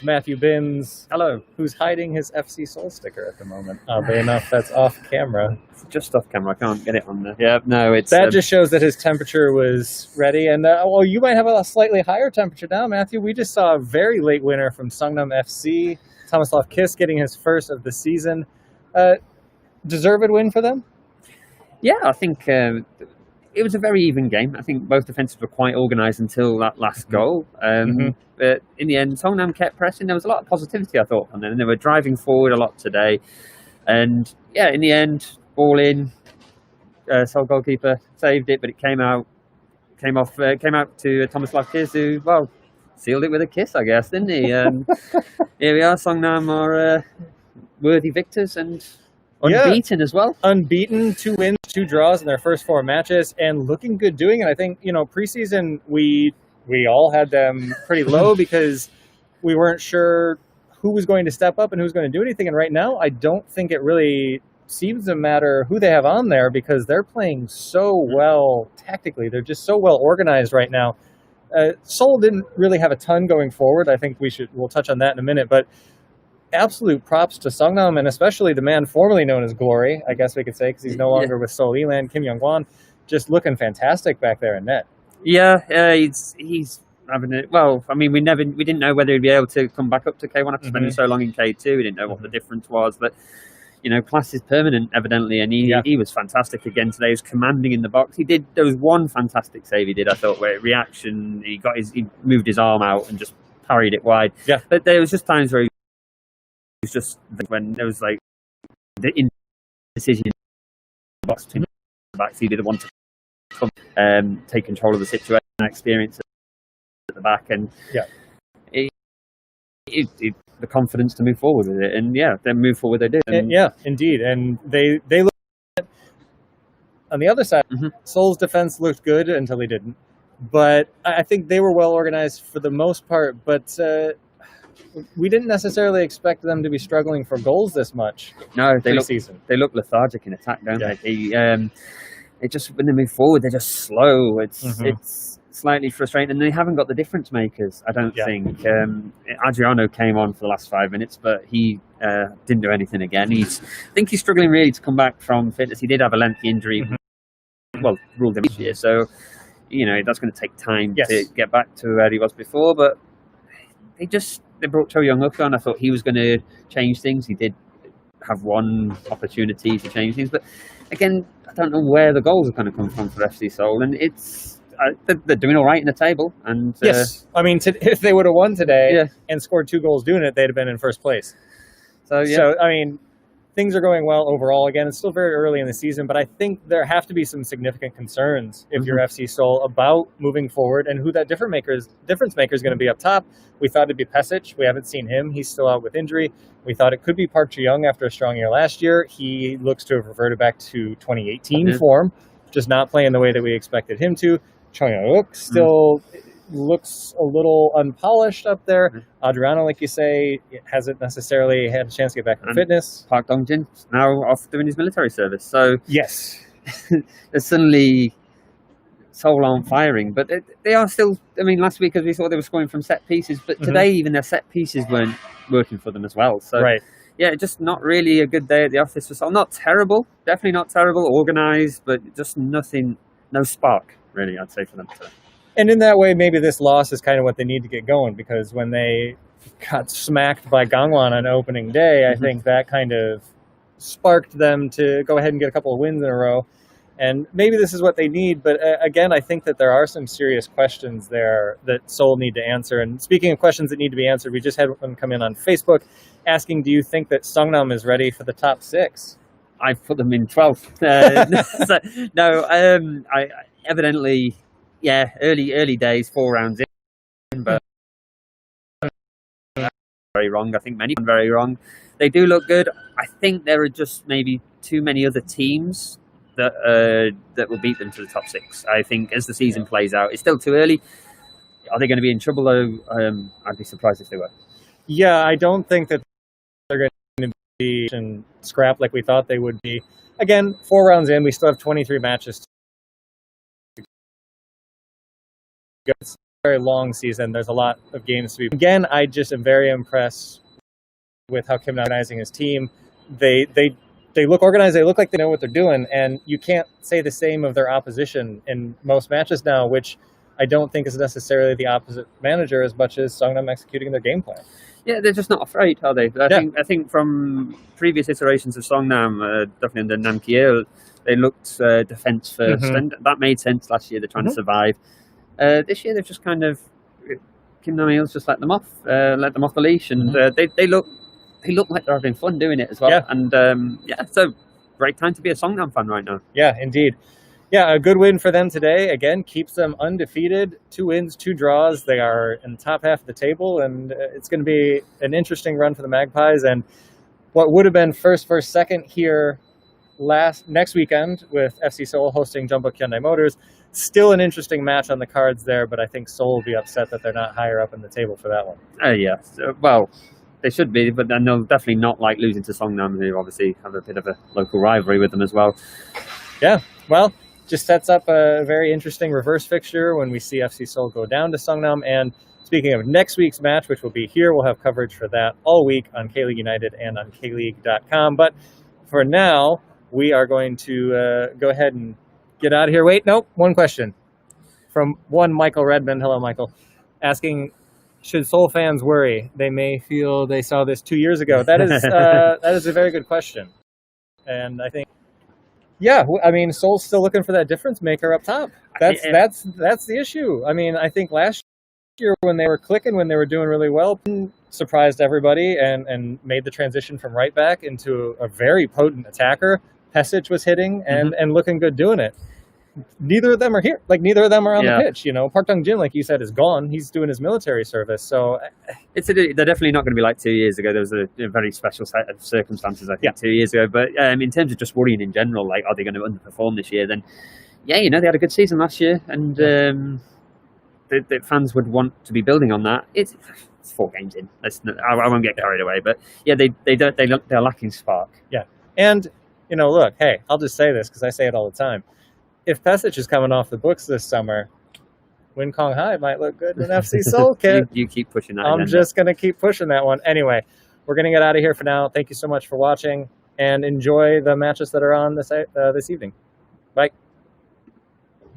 Matthew Binns, Hello. who's hiding his FC Seoul sticker at the moment. Oddly enough, that's off camera. It's just off camera. I can't get it on there. Yeah, no, it's... That just shows that his temperature was ready. And, well, you might have a slightly higher temperature now, Matthew. We just saw a very late winner from Seongnam FC. Tomislav Kiss getting his first of the season. Deserved win for them? Yeah, I think it was a very even game. I think both defences were quite organised until that last goal. But in the end, Seongnam kept pressing. There was a lot of positivity, I thought, from them. They were driving forward a lot today. And, yeah, in the end, ball in. Seoul goalkeeper saved it, but it came out to Tomislav Kiss, who, well, sealed it with a kiss, I guess, didn't he? Here we are. Seongnam are worthy victors and unbeaten as well. Unbeaten, 2 wins, 2 draws in their first 4 matches, and looking good doing it. I think, preseason we all had them pretty low because we weren't sure who was going to step up and who was going to do anything. And right now, I don't think it really seems to matter who they have on there because they're playing so well tactically. They're just so well organized right now. Seoul didn't really have a ton going forward. I think we'll touch on that in a minute, but absolute props to Seongnam, and especially the man formerly known as Glory, I guess we could say, because he's no longer with Seoul Elan, Kim Young-won, just looking fantastic back there in net. Yeah, he's having it. Well, I mean, we didn't know whether he'd be able to come back up to K1 after spending so long in K2. We didn't know what the difference was, but class is permanent, evidently, and he was fantastic again today. He was commanding in the box. There was one fantastic save he did, I thought, where reaction, he moved his arm out and just parried it wide. Yeah, but there was just times where he was just when there was like the indecision in the box between the backs. He did want to come, take control of the situation, experience at the back, and the confidence to move forward with it, and then move forward they did. And indeed, and they looked on the other side. Seoul's defense looked good until they didn't, but I think they were well organized for the most part. But we didn't necessarily expect them to be struggling for goals this much. No, they look lethargic in attack, don't they? It just when they move forward, they're just slow. It's slightly frustrating, and they haven't got the difference makers, I don't think. Adriano came on for the last 5 minutes, but he didn't do anything again. I think he's struggling really to come back from fitness. He did have a lengthy injury, well, ruled him this year, so that's going to take time to get back to where he was before. But they brought Cho Young-uk on. I thought he was going to change things. He did have one opportunity to change things, but again, I don't know where the goals are going to come from for FC Seoul, and they're doing all right in the table. And yes, I mean, if they would have won today and scored 2 goals doing it, they'd have been in first place. So I mean, things are going well overall. Again, it's still very early in the season, but I think there have to be some significant concerns if you're FC Seoul about moving forward and who that difference maker is going to be up top. We thought it'd be Pesic. We haven't seen him. He's still out with injury. We thought it could be Park Ji-young after a strong year last year. He looks to have reverted back to 2018 form, just not playing the way that we expected him to. Cho Young-uk still looks a little unpolished up there. Adriano, like you say, hasn't necessarily had a chance to get back in fitness. Park Dong-jin now off doing his military service. So yes, there's suddenly Seoul aren't firing, but they are still. I mean, last week as we thought they were scoring from set pieces, but today even their set pieces weren't working for them as well. So just not really a good day at the office for Seoul. Not terrible, definitely not terrible, organised, but just nothing, no spark really, I'd say, for them today. And in that way, maybe this loss is kind of what they need to get going, because when they got smacked by Gangwon on opening day, I think that kind of sparked them to go ahead and get a couple of wins in a row. And maybe this is what they need. But again, I think that there are some serious questions there that Seoul need to answer. And speaking of questions that need to be answered, we just had one come in on Facebook asking, do you think that Seongnam is ready for the top 6? I've put them in 12th. I evidently... early days, 4 rounds in, but very wrong. I think many very wrong. They do look good. I think there are just maybe too many other teams that will beat them to the top 6. I think as the season plays out, it's still too early. Are they going to be in trouble though? I'd be surprised if they were. Yeah, I don't think that they're going to be scrapped like we thought they would be. Again, 4 rounds in, we still have 23 matches. very long season. There's a lot of games to be. Again, I just am very impressed with how Kim organizing his team. They look organized. They look like they know what they're doing, and you can't say the same of their opposition in most matches now, which I don't think is necessarily the opposite manager as much as Seongnam executing their game plan. Yeah, they're just not afraid, are they? I think from previous iterations of Seongnam, definitely under Nam Kiel, they looked defense first, and that made sense last year. They're trying to survive. This year, they've just kind of Kim Nam-il's just let them off the leash, and they look like they're having fun doing it as well. Yeah. And so great time to be a Seongnam fan right now. Yeah, indeed. Yeah, a good win for them today. Again, keeps them undefeated. 2 wins, 2 draws. They are in the top half of the table, and it's going to be an interesting run for the Magpies. And what would have been first versus second here next weekend with FC Seoul hosting Jeonbuk Hyundai Motors, still an interesting match on the cards there, but I think Seoul will be upset that they're not higher up in the table for that one. Yeah. Well, they should be, but then they'll definitely not like losing to Seongnam, who obviously have a bit of a local rivalry with them as well. Yeah, well, just sets up a very interesting reverse fixture when we see FC Seoul go down to Seongnam. And speaking of next week's match, which will be here, we'll have coverage for that all week on K-League United and on KLeague.com. But for now, we are going to go ahead and get out of here. Wait, nope, one question from one Michael Redmond. Hello, Michael. Asking, should Seoul fans worry? They may feel they saw this 2 years ago. That is a very good question. And I think, yeah, I mean, Seoul's still looking for that difference maker up top. That's the issue. I mean, I think last year when they were clicking, when they were doing really well, surprised everybody and made the transition from right back into a very potent attacker. Pesic was hitting and looking good doing it. Neither of them are here. Like, neither of them are on the pitch. You know, Park Dong-jin, like you said, is gone. He's doing his military service. So they're definitely not going to be like 2 years ago. There was a very special set of circumstances, I think, 2 years ago. But in terms of just worrying in general, like, are they going to underperform this year? Then, they had a good season last year, and the fans would want to be building on that. It's 4 games in. I won't get carried away, but they're lacking spark. Yeah, and look, hey, I'll just say this because I say it all the time. If Pesic is coming off the books this summer, Win Kong High might look good in FC Seoul, kid. You keep pushing that. I'm just going to keep pushing that one. Anyway, we're going to get out of here for now. Thank you so much for watching, and enjoy the matches that are on this evening. Bye.